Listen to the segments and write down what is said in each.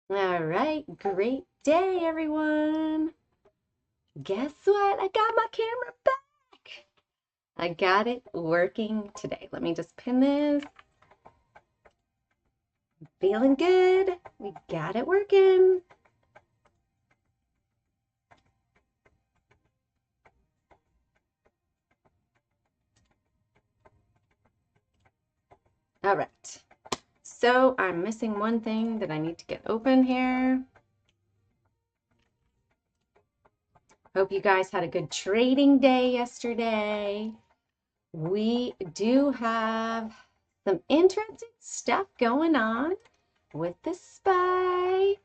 All right, great day, everyone. Guess what? I got my camera back. I got it working today. Let me just pin this. Feeling good. We got it working. All right. So I'm missing one thing that I need to get open here. Hope you guys had a good trading day yesterday. We do have some interesting stuff going on with the SPY.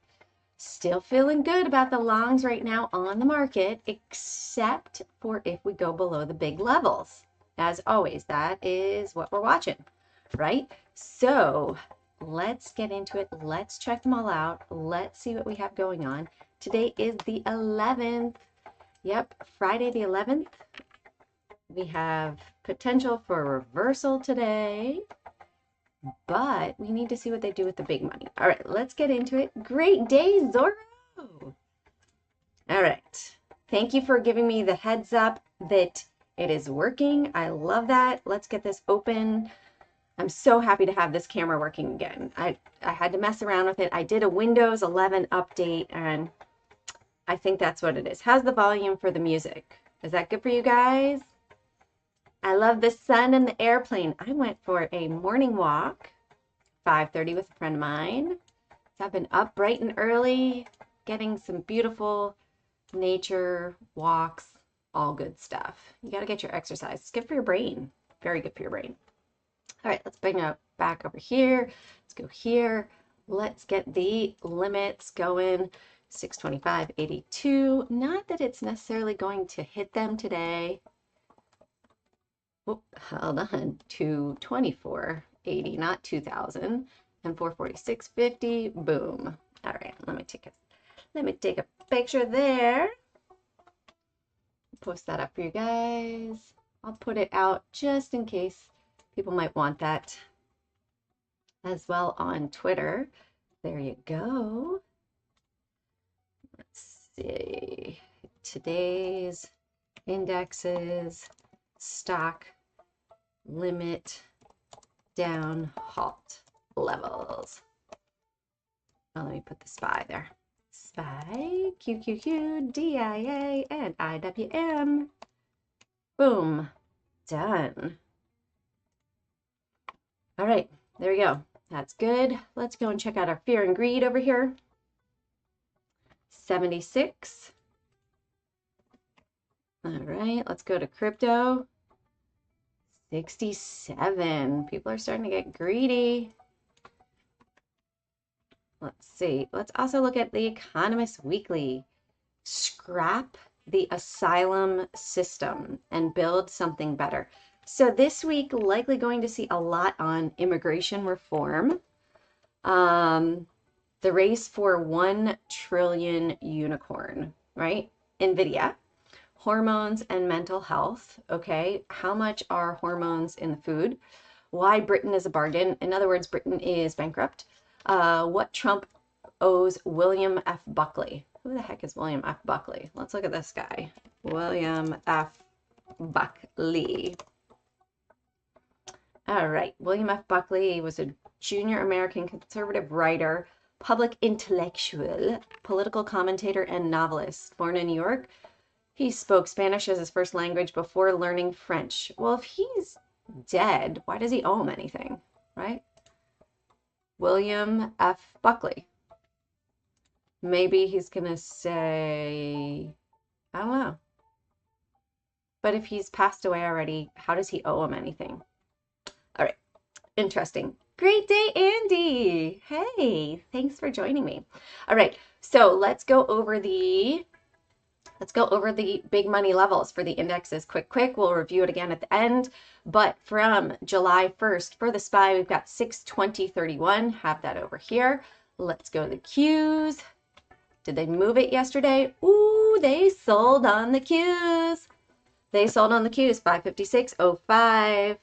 Still feeling good about the longs right now on the market, except for if we go below the big levels. As always, that is what we're watching, right? So let's get into it. Let's check them all out. Let's see what we have going on. Today is the 11th. Yep, Friday the 11th. We have potential for a reversal today, but we need to see what they do with the big money. All right, let's get into it. Great day, Zorro. All right. Thank you for giving me the heads up that it is working. I love that. Let's get this open. I'm so happy to have this camera working again. I had to mess around with it. I did a Windows 11 update, and I think that's what it is. How's the volume for the music? Is that good for you guys? I love the sun and the airplane. I went for a morning walk, 5:30 with a friend of mine. So I've been up bright and early, getting some beautiful nature walks, all good stuff. You got to get your exercise. It's good for your brain. Very good for your brain. All right, let's bring it back over here. Let's go here. Let's get the limits going. 625.82. Not that it's necessarily going to hit them today. Oh, hold on. 224.80, not 2000. And 446.50. Boom. All right, let me take a picture there. Post that up for you guys. I'll put it out just in case people might want that as well on Twitter. There you go. Let's see. Today's indexes, stock, limit, down, halt, levels. Oh, let me put the SPY there. SPY, QQQ, DIA, and IWM. Boom. Done. All right, there we go. That's good. Let's go and check out our fear and greed over here. 76. All right, let's go to crypto. 67. People are starting to get greedy. Let's see. Let's also look at the Economist Weekly. Scrap the asylum system and build something better. So this week, likely going to see a lot on immigration reform. The race for 1 trillion unicorn, right? Nvda. Hormones and mental health. Okay, how much are hormones in the food? Why Britain is a bargain. In other words, Britain is bankrupt. What Trump owes William F. Buckley. Who the heck is William F. Buckley? Let's look at this guy. William F. Buckley. All right, William F. Buckley was a junior American conservative writer, public intellectual, political commentator, and novelist. Born in New York, he spoke Spanish as his first language before learning French. Well, if he's dead, why does he owe him anything, right? William F. Buckley. Maybe he's going to say, I don't know. But if he's passed away already, how does he owe him anything? All right, interesting. Great day, Andy. Hey, thanks for joining me. All right, so let's go over the big money levels for the indexes quick. We'll review it again at the end. But from July 1st for the SPY, we've got 620.31. Have that over here. Let's go to the Qs. Did they move it yesterday? Ooh, they sold on the Qs. They sold on the Qs, 556.05.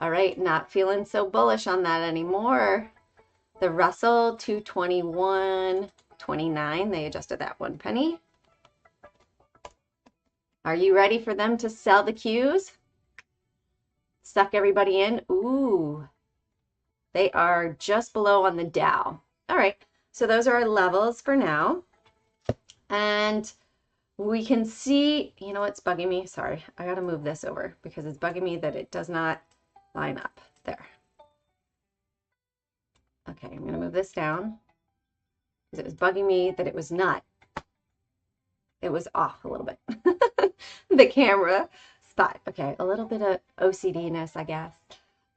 All right, not feeling so bullish on that anymore. The Russell 221.29. They adjusted that 1 penny. Are you ready for them to sell the Qs? Suck everybody in. Ooh, they are just below on the DAL. All right, so those are our levels for now. And we can see, you know what's bugging me? Sorry, I got to move this over because it's bugging me that it does not line up. There. Okay, I'm going to move this down because it was bugging me that it was not. It was off a little bit. The camera spot. Okay, a little bit of OCD-ness, I guess.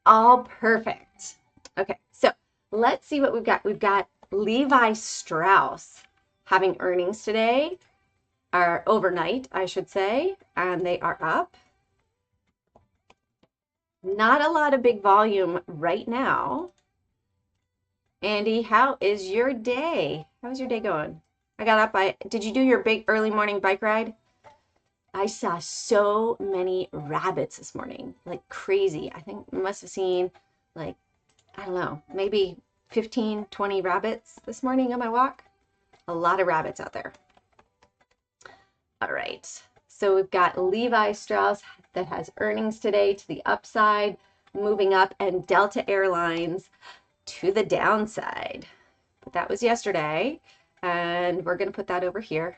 All perfect. Okay, so let's see what we've got. We've got Levi Strauss having earnings today, or overnight, I should say, and they are up. Not a lot of big volume right now. Andy, how is your day? How's your day going? I got up. Did you do your big early morning bike ride? I saw so many rabbits this morning, like crazy. I think I must have seen like, I don't know, maybe 15, 20 rabbits this morning on my walk. A lot of rabbits out there. All right, so we've got Levi Strauss that has earnings today to the upside, moving up, and Delta Airlines to the downside. But that was yesterday, and we're going to put that over here.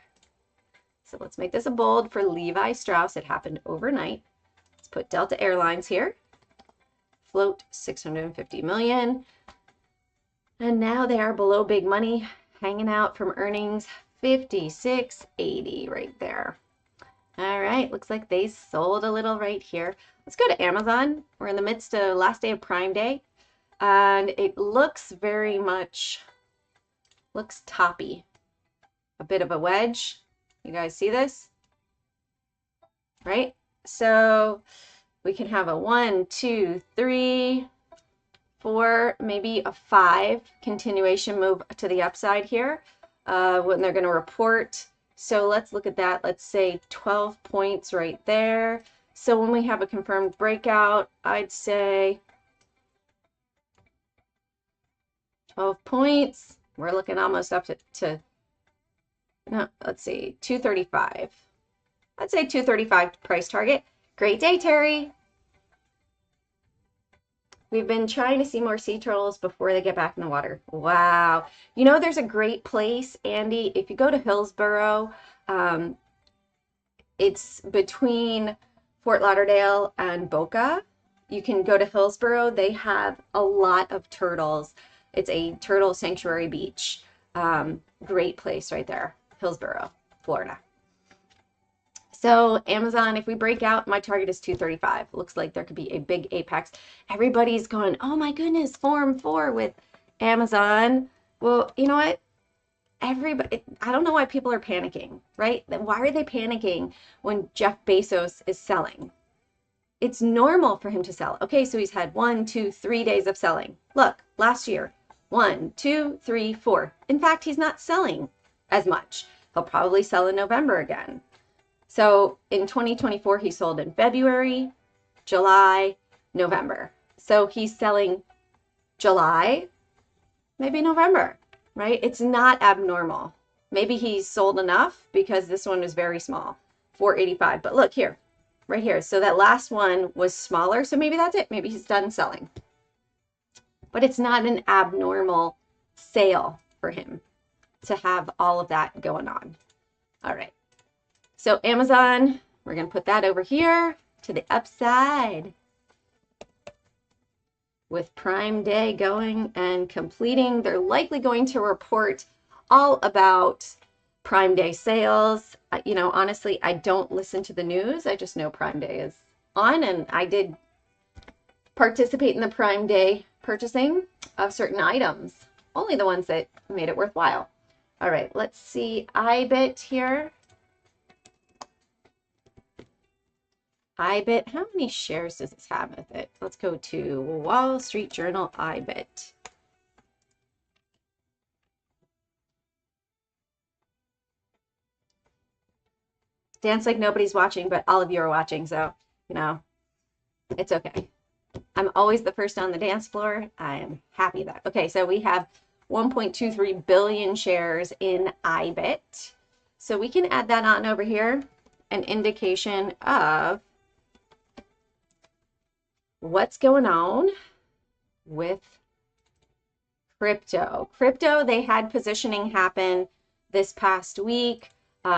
So let's make this a bold for Levi Strauss. It happened overnight. Let's put Delta Airlines here. Float 650 million. And now they are below big money, hanging out from earnings 56.80 right there. All right, looks like they sold a little right here. Let's go to Amazon. We're in the midst of last day of Prime Day, and it looks very much, looks toppy. A bit of a wedge. You guys see this? Right? So we can have a 1, 2, 3, 4, maybe a 5 continuation move to the upside here when they're going to report. So let's look at that. Let's say 12 points right there. So when we have a confirmed breakout, I'd say 12 points. We're looking almost up to no, let's see, 235. I'd say 235 price target. Great day, Terry. We've been trying to see more sea turtles before they get back in the water. Wow. You know, there's a great place, Andy. If you go to Hillsboro, it's between Fort Lauderdale and Boca. You can go to Hillsboro. They have a lot of turtles. It's a turtle sanctuary beach. Great place right there. Hillsboro, Florida. So Amazon, if we break out, my target is 235. Looks like there could be a big apex. Everybody's going, oh my goodness, Form 4 with Amazon. Well, you know what? Everybody, I don't know why people are panicking, right? Why are they panicking when Jeff Bezos is selling? It's normal for him to sell. Okay, so he's had 1, 2, 3 days of selling. Look, last year, 1, 2, 3, 4. In fact, he's not selling as much. He'll probably sell in November again. So in 2024, he sold in February, July, November. So he's selling July, maybe November, right? It's not abnormal. Maybe he's sold enough because this one was very small, 485. But look here, right here. So that last one was smaller. So maybe that's it. Maybe he's done selling. But it's not an abnormal sale for him to have all of that going on. All right. So Amazon, we're going to put that over here to the upside with Prime Day going and completing. They're likely going to report all about Prime Day sales. You know, honestly, I don't listen to the news. I just know Prime Day is on, and I did participate in the Prime Day purchasing of certain items, only the ones that made it worthwhile. All right, let's see IBIT here. IBIT, how many shares does this have with it? Let's go to Wall Street Journal IBIT. Dance like nobody's watching, but all of you are watching, so, you know, it's okay. I'm always the first on the dance floor. I am happy that. Okay, so we have 1.23 billion shares in IBIT. So we can add that on over here, an indication of what's going on with crypto. Crypto, they had positioning happen this past week.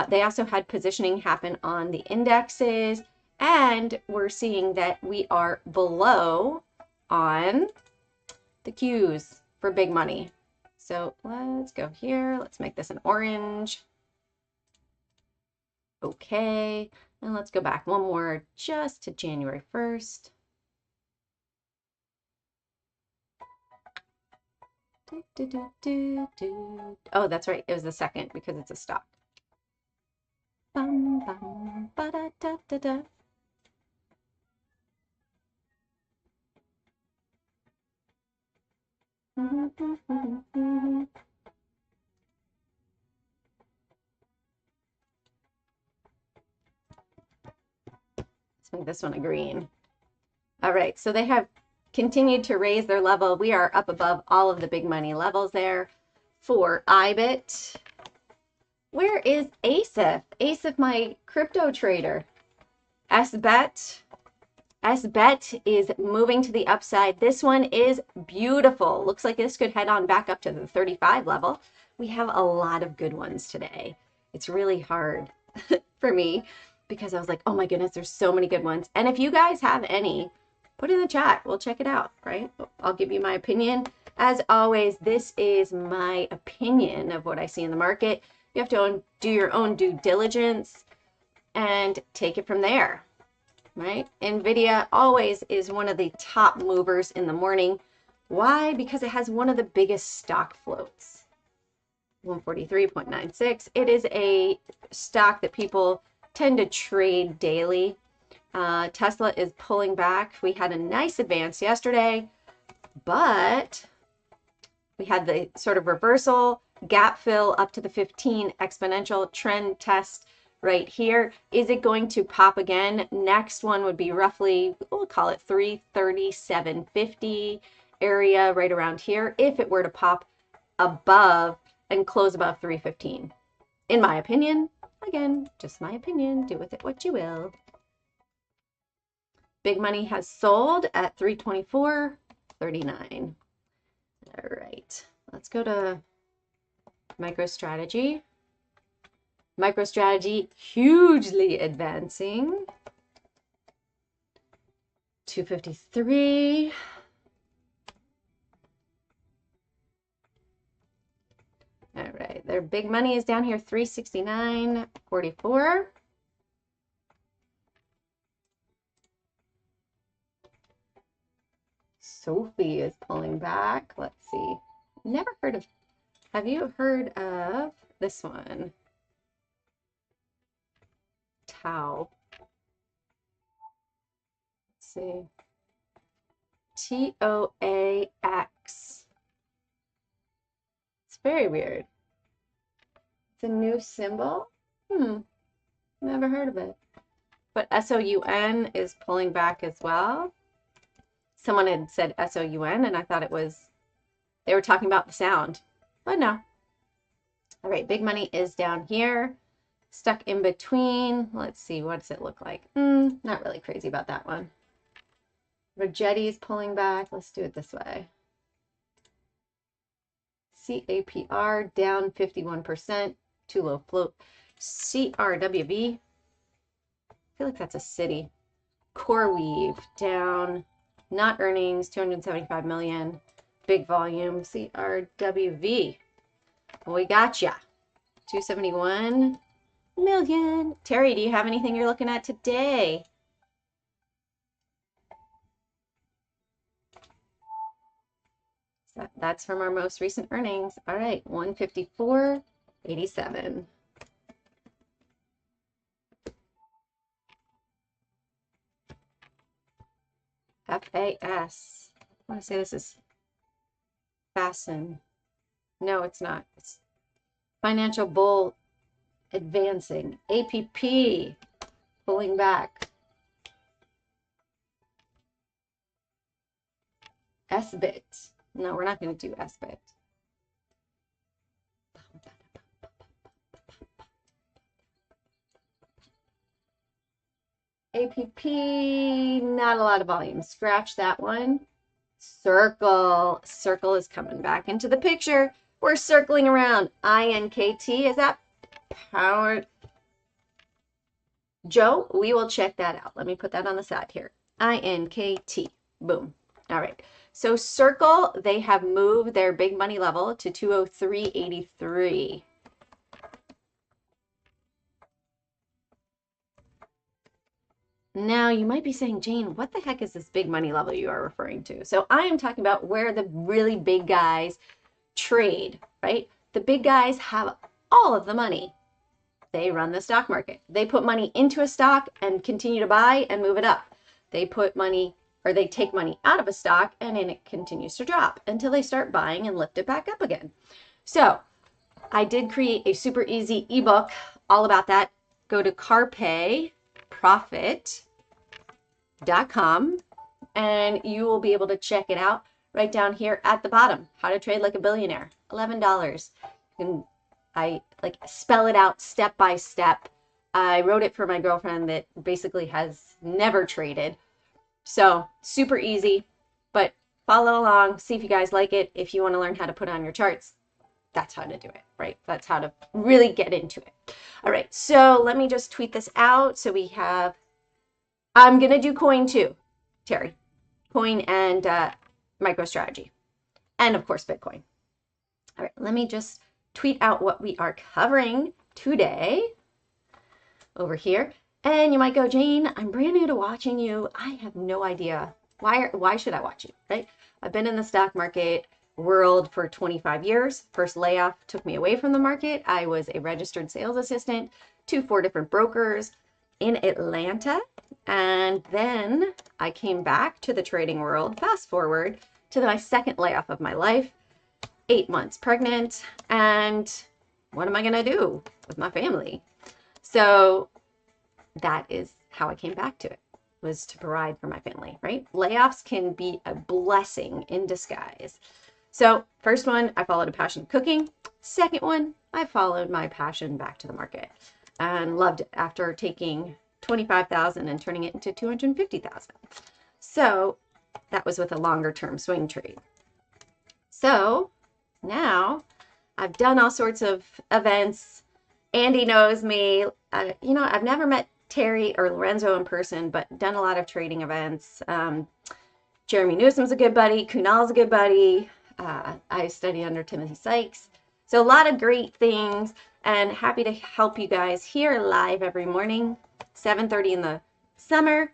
They also had positioning happen on the indexes, and we're seeing that we are below on the Qs for big money. So let's go here. Let's make this an orange. Okay, and let's go back one more just to January 1st. Oh, that's right. It was the second because it's a stock. Bum, bum, ba da, da, da, da. Let's make this one a green. All right, so they have continued to raise their level. We are up above all of the big money levels there for IBIT. Where is ASIF? ASIF, my crypto trader. SBET. SBET is moving to the upside. This one is beautiful. Looks like this could head on back up to the 35 level. We have a lot of good ones today. It's really hard for me because I was like, oh my goodness, there's so many good ones. And if you guys have any, put in the chat. We'll check it out, right? I'll give you my opinion. As always, this is my opinion of what I see in the market. You have to do your own due diligence and take it from there, right? Nvda always is one of the top movers in the morning. Why? Because it has one of the biggest stock floats. 143.96. It is a stock that people tend to trade daily. Tesla is pulling back. We had a nice advance yesterday, but we had the sort of reversal, gap fill up to the 15 exponential trend test right here. Is it going to pop again? Next one would be roughly, we'll call it 337.50 area right around here if it were to pop above and close above 315. In my opinion, again, just my opinion, do with it what you will. Big money has sold at 324.39. All right, let's go to MicroStrategy. MicroStrategy hugely advancing. 253. All right, their big money is down here, 369.44. Sophie is pulling back. Let's see. Never heard of, have you heard of this one? Tau. Let's see. TOAX. It's very weird. It's a new symbol. Never heard of it. But SOUN is pulling back as well. Someone had said SOUN, and I thought it was, they were talking about the sound, but no. All right, big money is down here, stuck in between. Let's see, what does it look like? Not really crazy about that one. Rigetti is pulling back. Let's do it this way. CAPR down 51%, too low float. CRWV, I feel like that's a city. CoreWeave down, not earnings, 275 million, big volume. CRWV, we got ya. 271 million. Terry, do you have anything you're looking at today? That's from our most recent earnings. All right, 154.87. FAS. I want to say this is Fasten. No, it's not. It's Financial Bull advancing. APP pulling back. SBIT. No, we're not going to do SBIT. APP, not a lot of volume. Scratch that one. Circle. Circle is coming back into the picture. We're circling around. INKT, is that powered? Joe, we will check that out. Let me put that on the side here. INKT. Boom. All right. So Circle, they have moved their big money level to 203.83. Now, you might be saying, Jane, what the heck is this big money level you are referring to? So I am talking about where the really big guys trade, right? The big guys have all of the money. They run the stock market. They put money into a stock and continue to buy and move it up. They put money, or they take money out of a stock and then it continues to drop until they start buying and lift it back up again. So I did create a super easy ebook all about that. Go to Carpe Profit.com and you will be able to check it out right down here at the bottom. How to trade like a billionaire, $11. I like spell it out step by step. I wrote it for my girlfriend that basically has never traded. So super easy, but follow along, see if you guys like it. If you want to learn how to put on your charts, that's how to do it, right? That's how to really get into it. All right, so let me just tweet this out. So we have, I'm going to do coin too, Terry. Coin and MicroStrategy. And of course, Bitcoin. All right, let me just tweet out what we are covering today over here. And you might go, Jane, I'm brand new to watching you. I have no idea. Why should I watch you, right? I've been in the stock market world for 25 years. First layoff took me away from the market. I was a registered sales assistant to 4 different brokers in Atlanta. And then I came back to the trading world, fast forward to my second layoff of my life, 8 months pregnant. And what am I going to do with my family? So that is how I came back to it, was to provide for my family, right? Layoffs can be a blessing in disguise. So first one, I followed a passion of cooking. Second one, I followed my passion back to the market and loved it after taking 25,000 and turning it into 250,000. So that was with a longer term swing trade. So now I've done all sorts of events. Andy knows me. You know, I've never met Terry or Lorenzo in person, but done a lot of trading events. Jeremy Newsom's a good buddy. Kunal's a good buddy. I studied under Timothy Sykes. So a lot of great things, and happy to help you guys here live every morning, 7:30 in the summer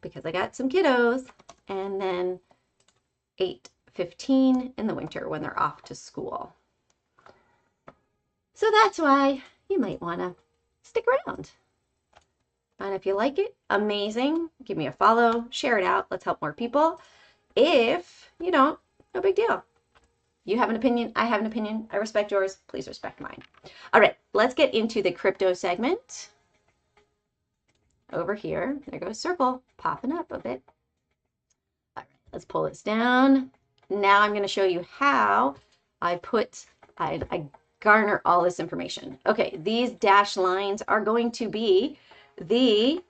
because I got some kiddos, and then 8:15 in the winter when they're off to school. So that's why you might want to stick around. And if you like it, amazing. Give me a follow, share it out. Let's help more people. If you don't, no big deal. You have an opinion, I have an opinion. I respect yours. Please respect mine. All right, let's get into the crypto segment. Over here, there goes Circle, popping up a bit. All right, let's pull this down. Now I'm going to show you how I garner all this information. Okay, these dashed lines are going to be the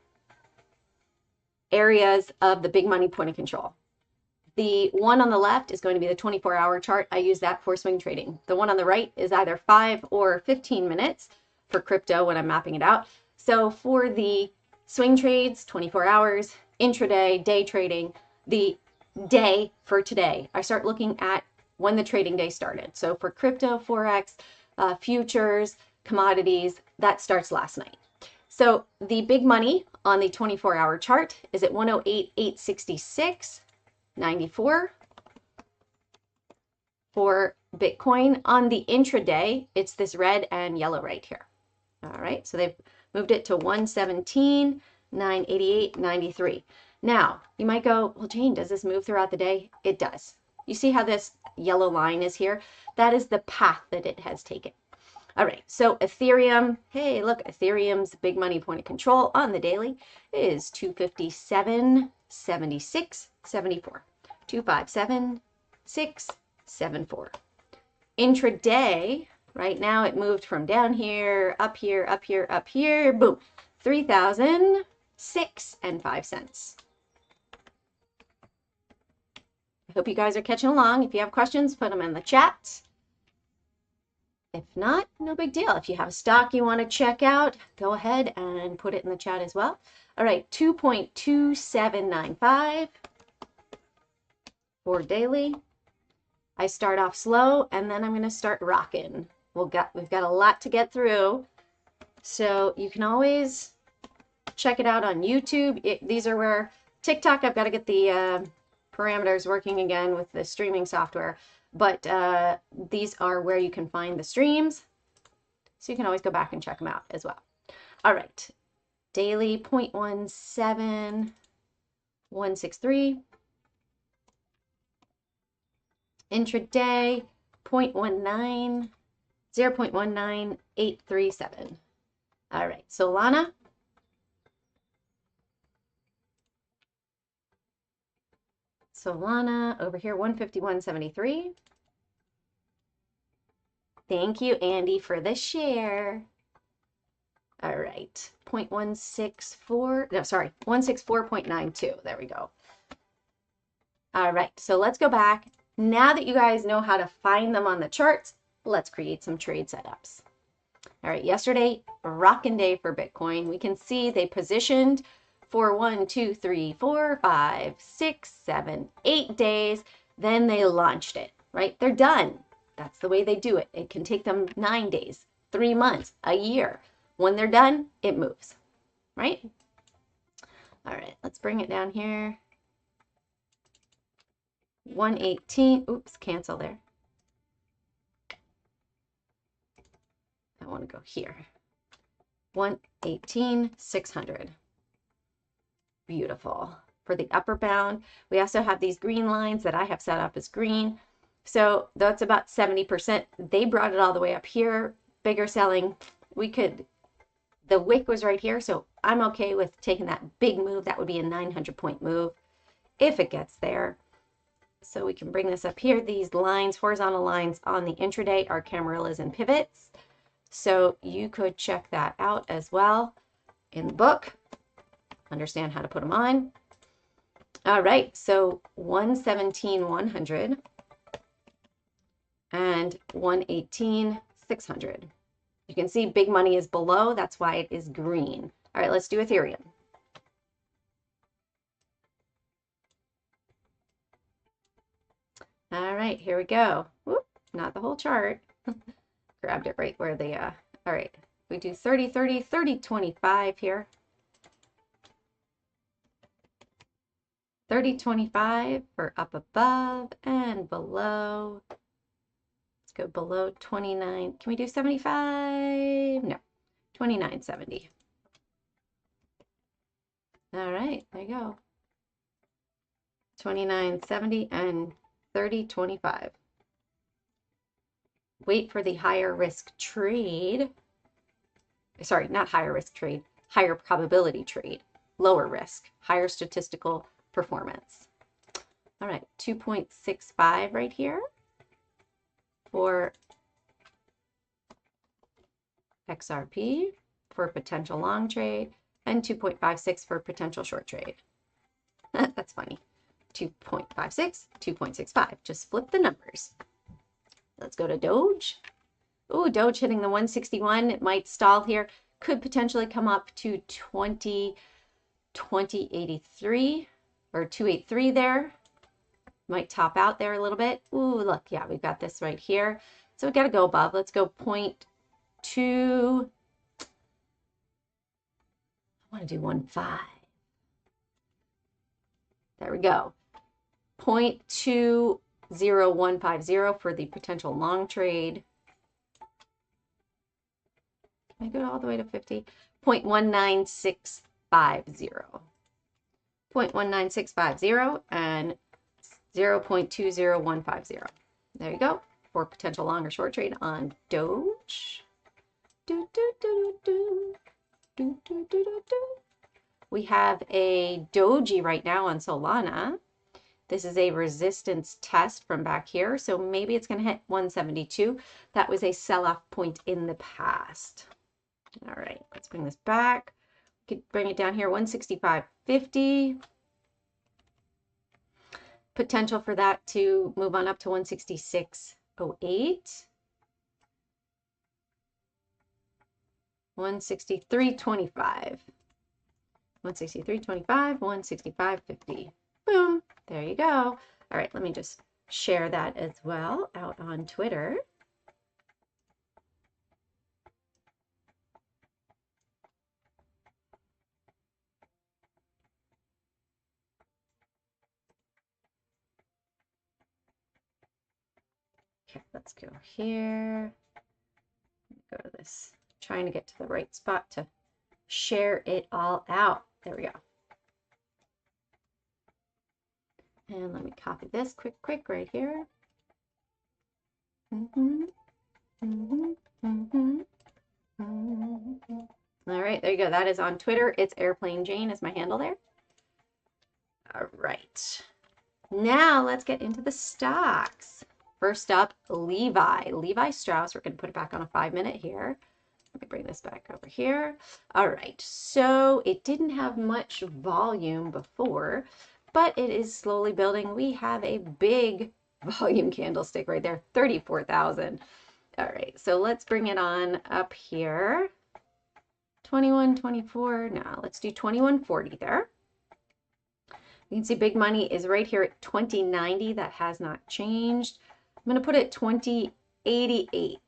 areas of the big money point of control. The one on the left is going to be the 24-hour chart. I use that for swing trading. The one on the right is either 5 or 15 minutes for crypto when I'm mapping it out. So for the swing trades, 24 hours, intraday, day trading, the day for today, I start looking at when the trading day started. So for crypto, Forex, futures, commodities, that starts last night. So the big money on the 24-hour chart is at 108,866.94 for Bitcoin. On the intraday, it's this red and yellow right here. All right, so they've moved it to 117,988.93. Now, you might go, well, Jane, does this move throughout the day? It does. You see how this yellow line is here? That is the path that it has taken. All right, so Ethereum, hey, look, Ethereum's big money point of control on the daily is 257.76.74. 257,674. Intraday, right now it moved from down here, up here, up here, up here, boom, 3,006 and 5 cents. I hope you guys are catching along. If you have questions, put them in the chat. If not, no big deal. If you have a stock you want to check out, go ahead and put it in the chat as well. All right, 2.2795 for daily. I start off slow and then I'm going to start rocking. We've got a lot to get through. So you can always check it out on YouTube. These are where TikTok, I've got to get the parameters working again with the streaming software. But these are where you can find the streams. So you can always go back and check them out as well. All right. Daily 0.17163. Intraday 0.19837. All right. Solana. Solana over here, 151.73. Thank you, Andy, for the share. All right, 0.164, no, sorry, 164.92. There we go. All right, so let's go back. Now that you guys know how to find them on the charts, let's create some trade setups. All right, yesterday, rockin' day for Bitcoin. We can see they positioned for 1, 2, 3, 4, 5, 6, 7, 8 days. Then they launched it, right? They're done. That's the way they do it. It can take them 9 days, 3 months, a year. When they're done, it moves, right? All right, let's bring it down here. 118, oops, cancel there. I want to go here. 118,600. Beautiful. For the upper bound, we also have these green lines that I have set up as green. So that's about 70%. They brought it all the way up here. Bigger selling. We could, the wick was right here. So I'm okay with taking that big move. That would be a 900-point move if it gets there. So we can bring this up here. These lines, horizontal lines on the intraday are camarillas and pivots. So you could check that out as well in the book. Understand how to put them on. All right, so 117,100 and 118,600. You can see big money is below. That's why it is green. All right, let's do Ethereum. All right, here we go. Whoop, not the whole chart. Grabbed it right where the, all right, we do 30, 30, 30, 25 here. 30.25 for up above and below. Let's go below 29. Can we do 75? No, 29.70. All right, there you go. 29.70 and 30.25. Wait for the higher risk trade. Sorry, not higher risk trade, higher probability trade. Lower risk, higher statistical performance. All right, 2.65 right here for XRP for potential long trade and 2.56 for potential short trade. That's funny. 2.56, 2.65. Just flip the numbers. Let's go to Doge. Oh, Doge hitting the 161. It might stall here. Could potentially come up to 2083 or 283 there. Might top out there a little bit. Ooh, look, yeah, we've got this right here. So we've got to go above. Let's go 0.2. I want to do 1.5. There we go. 0.20150 for the potential long trade. Can I go all the way to 50? 0.19650. 0.19650 and 0.20150. There you go for potential long or short trade on Doge. We have a Doji right now on Solana. This is a resistance test from back here, so maybe it's going to hit 172. That was a sell-off point in the past. All right, let's bring this back. We could bring it down here, 165.50. Potential for that to move on up to 166.08. 163.25. 163.25, 165.50. Boom. There you go. All right, let me just share that as well out on Twitter. Okay, let's go here. Go to this. Trying to get to the right spot to share it all out. There we go. And let me copy this quick right here. All right, there you go. That is on Twitter. It's Airplane Jane is my handle there. All right. Now let's get into the stocks. First up, Levi Strauss. We're going to put it back on a 5-minute here. Let me bring this back over here. All right, so it didn't have much volume before, but it is slowly building. We have a big volume candlestick right there, 34,000. All right, so let's bring it on up here. 21.24. Now let's do 21.40 there. You can see big money is right here at 20.90. That has not changed. I'm going to put it 20.88.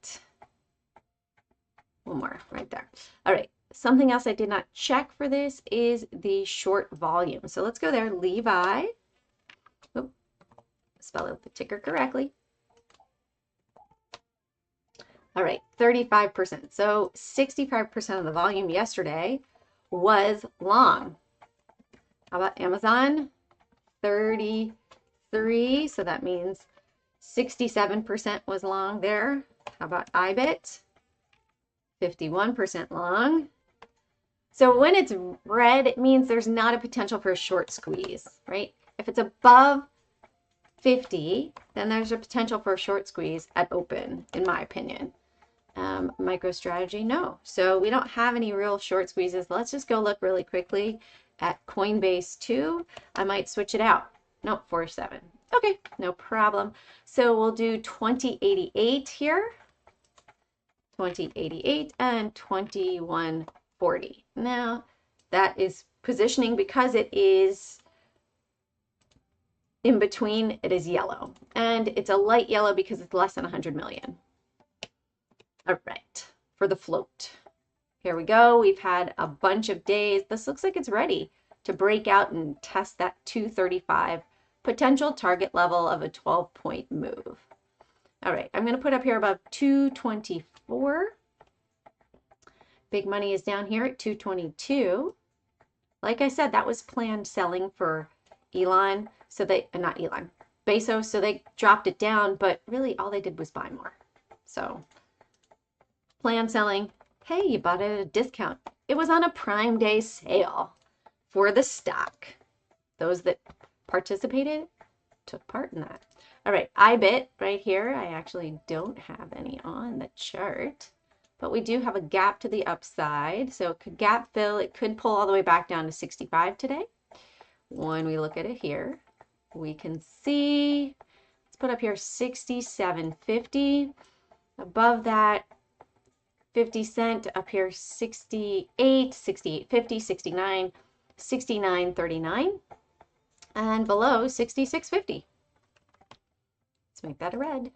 One more right there. All right. Something else I did not check for this is the short volume. So let's go there. Levi. Oop, spell out the ticker correctly. All right. 35%. So 65% of the volume yesterday was long. How about Amazon? 33. So that means 67% was long there. How about IBIT? 51% long. So when it's red, it means there's not a potential for a short squeeze, right? If it's above 50, then there's a potential for a short squeeze at open, in my opinion. MicroStrategy, no. So we don't have any real short squeezes. Let's just go look really quickly at Coinbase 2. I might switch it out. No, 47. Okay, no problem. So we'll do 2088 here. 2088 and 2140. Now that is positioning because it is in between, it is yellow, and it's a light yellow because it's less than 100 million. All right, for the float, here we go. We've had a bunch of days. This looks like it's ready to break out and test that 235 potential target level of a 12-point move. All right, I'm going to put up here about 224. Big money is down here at 222. Like I said, that was planned selling for Elon. So they, not Elon, Bezos. So they dropped it down, but really all they did was buy more. So planned selling. Hey, you bought it at a discount. It was on a Prime Day sale for the stock. Those that participated took part in that. All right, IBIT right here. I actually don't have any on the chart, but we do have a gap to the upside. So it could gap fill. It could pull all the way back down to 65 today. When we look at it here, we can see, let's put up here 67.50. Above that, 50 cent. Up here, 68, 68.50, 69, 69.39. And below, 66.50. Make that a red.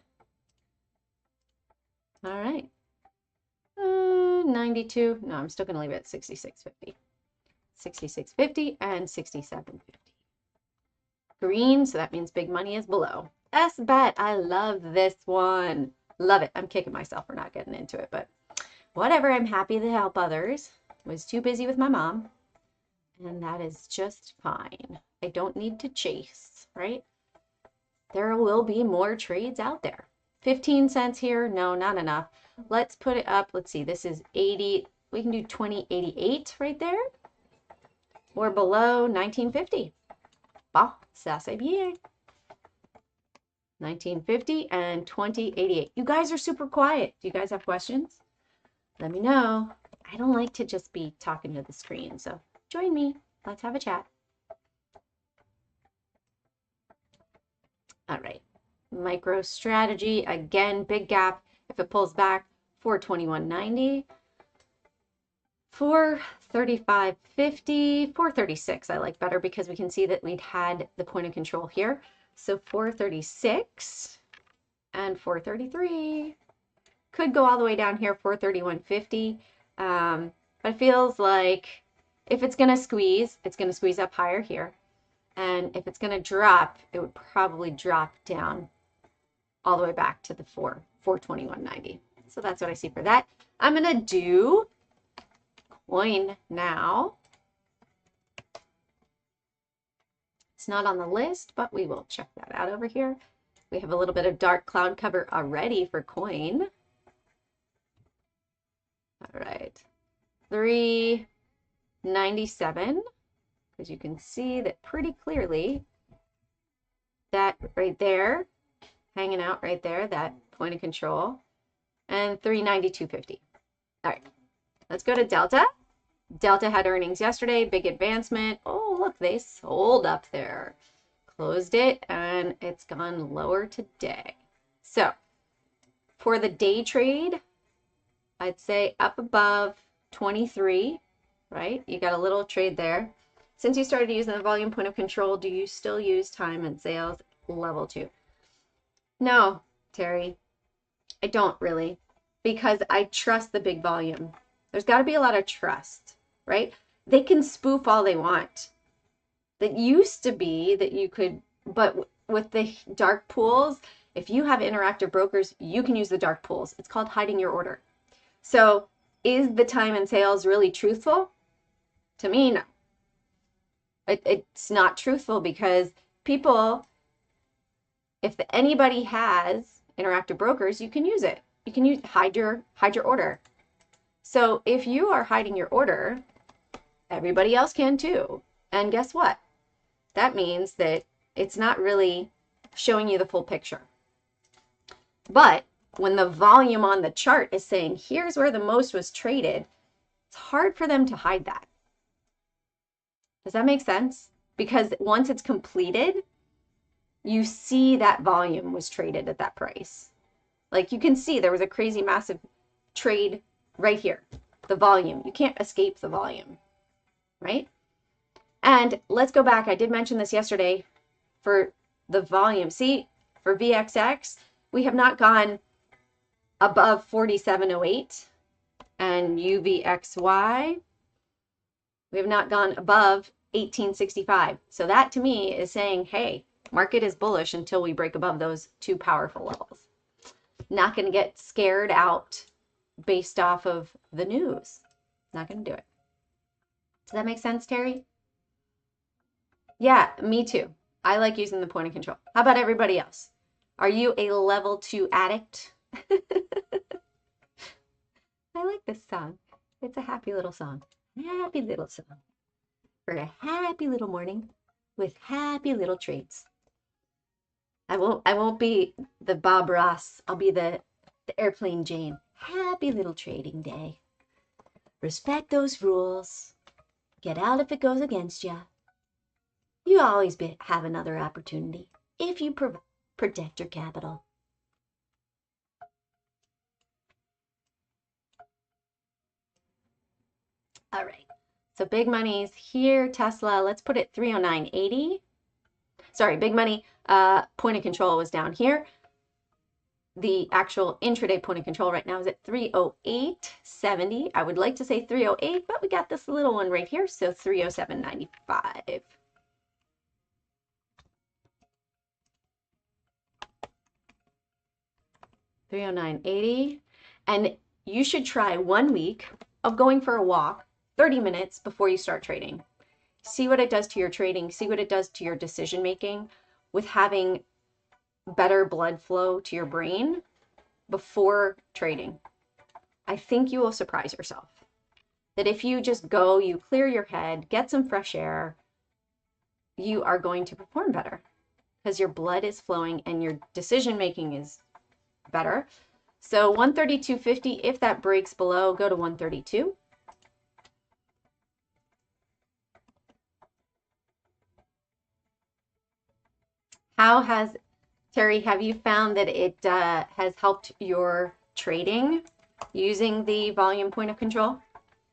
All right. 92. No, I'm still going to leave it at 66.50. 66.50 and 67.50. Green, so that means big money is below. S-bet. I love this one. Love it. I'm kicking myself for not getting into it, but whatever. I'm happy to help others. Was too busy with my mom, and that is just fine. I don't need to chase, right? There will be more trades out there. 15 cents here. No, not enough. Let's put it up. Let's see. This is 80. We can do 2088 right there. Or below 1950. Bah, ça c'est bien. 1950 and 2088. You guys are super quiet. Do you guys have questions? Let me know. I don't like to just be talking to the screen, so join me. Let's have a chat. All right. Micro strategy. Again, big gap. If it pulls back, 421.90. 435.50, 436 I like better because we can see that we'd had the point of control here. So 436 and 433. Could go all the way down here, 431.50. But it feels like if it's going to squeeze, it's going to squeeze up higher here. And if it's going to drop, it would probably drop down all the way back to the 421.90. So that's what I see for that. I'm going to do coin now. It's not on the list, but we will check that out over here. We have a little bit of dark cloud cover already for coin. All right, 397, because you can see that pretty clearly that right there, hanging out right there, that point of control, and 392.50. All right, let's go to Delta. Delta had earnings yesterday, big advancement. Oh, look, they sold up there. Closed it, and it's gone lower today. So for the day trade, I'd say up above 23, right? You got a little trade there. Since you started using the volume point of control, do you still use time and sales level 2? No, Terry, I don't really, because I trust the big volume. There's got to be a lot of trust, right? They can spoof all they want. That used to be that you could, but with the dark pools, if you have interactive brokers, you can use the dark pools. It's called hiding your order. So is the time and sales really truthful? To me, no. It's not truthful because people, if anybody has interactive brokers, you can use it. You can hide your order. So if you are hiding your order, everybody else can too. And guess what? That means that it's not really showing you the full picture. But when the volume on the chart is saying, here's where the most was traded, it's hard for them to hide that. Does that make sense? Because once it's completed, you see that volume was traded at that price. Like you can see there was a crazy massive trade right here. The volume, you can't escape the volume, right? And let's go back. I did mention this yesterday for the volume. See, for VXX, we have not gone above 4708, and UVXY, we have not gone above 1865. So that to me is saying, hey, market is bullish until we break above those two powerful levels. Not going to get scared out based off of the news. Not going to do it. Does that make sense, Terry? Yeah, me too. I like using the point of control. How about everybody else? Are you a level 2 addict? I like this song. It's a happy little song. Happy little song. For a happy little morning with happy little treats. I won't be the Bob Ross. I'll be the Airplane Jane. Happy little trading day. Respect those rules. Get out if it goes against you. You always have another opportunity if you protect your capital. All right, so big money's here. Tesla, let's put it 309.80. Sorry, big money point of control was down here. The actual intraday point of control right now is at 308.70. I would like to say 308, but we got this little one right here, so 307.95. $309.80, and you should try 1 week of going for a walk 30 minutes before you start trading. See what it does to your trading, see what it does to your decision making with having better blood flow to your brain before trading. I think you will surprise yourself that if you just go, you clear your head, get some fresh air, you are going to perform better because your blood is flowing and your decision making is better. So 132.50, if that breaks below, go to 132. How has, Terry, have you found that it has helped your trading using the volume point of control,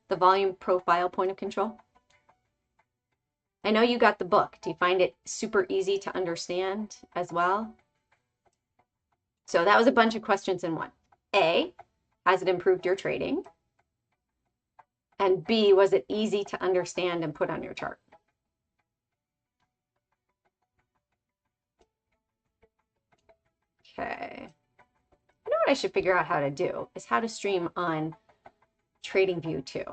the volume profile point of control? I know you got the book. Do you find it super easy to understand as well? So that was a bunch of questions in one. A, has it improved your trading? And B, was it easy to understand and put on your chart? Okay. You know what I should figure out how to do is how to stream on Tradingview too.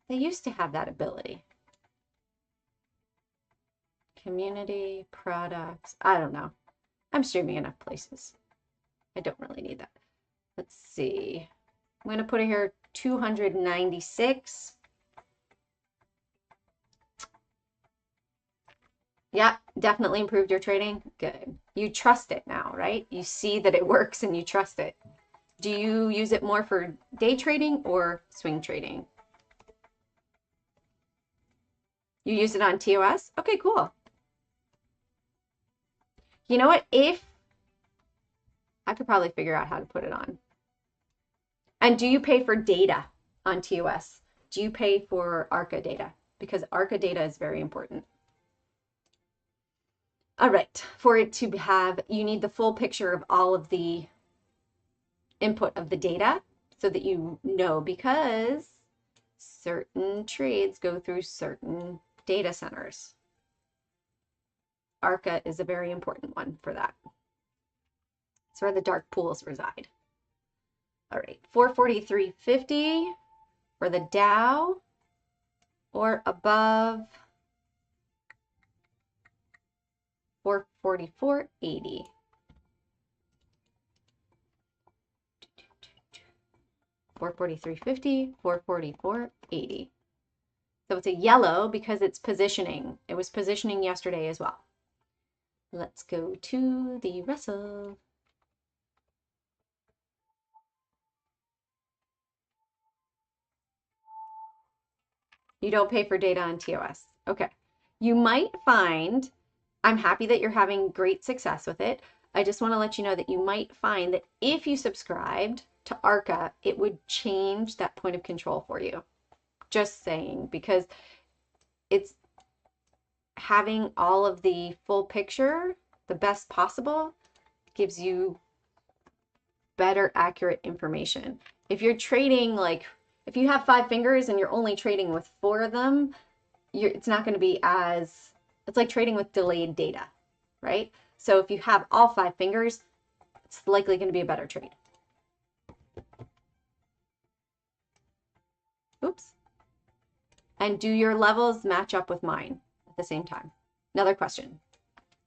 They used to have that ability. Community, products, I don't know. I'm streaming enough places. I don't really need that. Let's see. I'm going to put it here 296. Yeah, definitely improved your trading. Good. You trust it now, right? You see that it works and you trust it. Do you use it more for day trading or swing trading? You use it on TOS? Okay, cool. You know what? If I could probably figure out how to put it on. And do you pay for data on TOS? Do you pay for ARCA data? Because ARCA data is very important. All right, for it to have, you need the full picture of all of the input of the data so that you know, because certain trades go through certain data centers. ARCA is a very important one for that. It's where the dark pools reside. All right, 443.50 for the DAL or above 444.80. $443.50, $444.80. So it's a yellow because it's positioning. It was positioning yesterday as well. Let's go to the Russell. You don't pay for data on TOS. Okay. You might find, I'm happy that you're having great success with it. I just want to let you know that you might find that if you subscribed to ARCA, it would change that point of control for you. Just saying, because it's having all of the full picture, the best possible, gives you better accurate information. If you're trading, like if you have 5 fingers and you're only trading with 4 of them, it's not going to be as, it's like trading with delayed data, right? So if you have all 5 fingers, it's likely going to be a better trade. Oops. And do your levels match up with mine at the same time? Another question,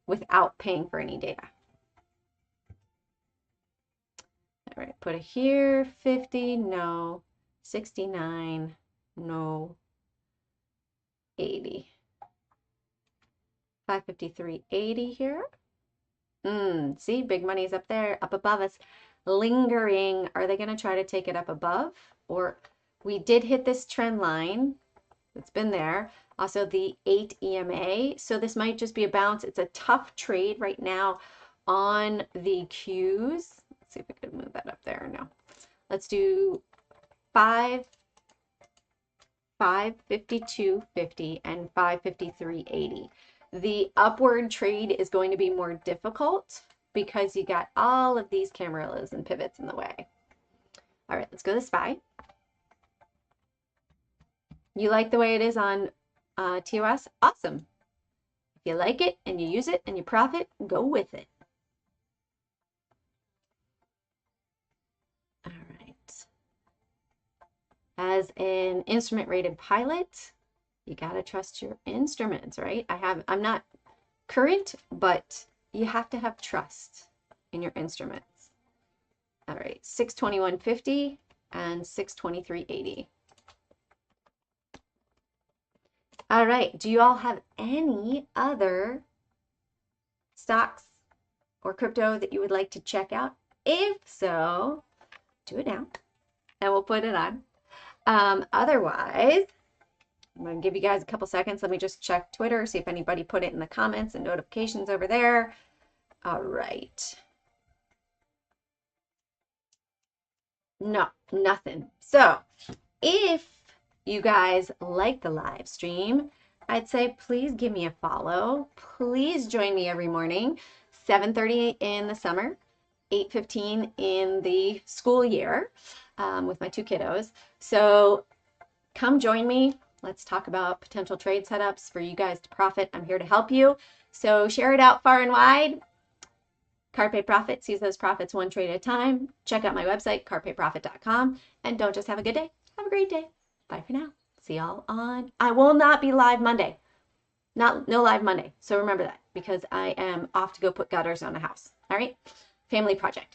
without paying for any data. All right, put it here, 50, no, 69, no, 80. 553.80 here. See, big money's up there, up above us, lingering. Are they going to try to take it up above? Or we did hit this trend line. It's been there. Also the 8 EMA. So this might just be a bounce. It's a tough trade right now on the Qs. Let's see if we could move that up there. No. Let's do 552.50 and 553.80. The upward trade is going to be more difficult because you got all of these cameras and pivots in the way. All right, let's go to SPY. You like the way it is on TOS? Awesome. If you like it and you use it and you profit, go with it. All right. As an instrument rated pilot, you got to trust your instruments, right? I'm not current, but you have to have trust in your instruments. All right, 621.50 and 623.80. All right. Do you all have any other stocks or crypto that you would like to check out? If so, do it now and we'll put it on. Otherwise, I'm going to give you guys a couple seconds. Let me just check Twitter, see if anybody put it in the comments and notifications over there. All right. No, nothing. So if you guys like the live stream, I'd say please give me a follow. Please join me every morning, 7:30 in the summer, 8:15 in the school year with my two kiddos. So come join me. Let's talk about potential trade setups for you guys to profit. I'm here to help you. So share it out far and wide. Carpe Profit, seize those profits one trade at a time. Check out my website, carpeprofit.com. And don't just have a good day, have a great day. Bye for now. See y'all on, I will not be live Monday. No live Monday. So remember that because I am off to go put gutters on a house. All right. Family project.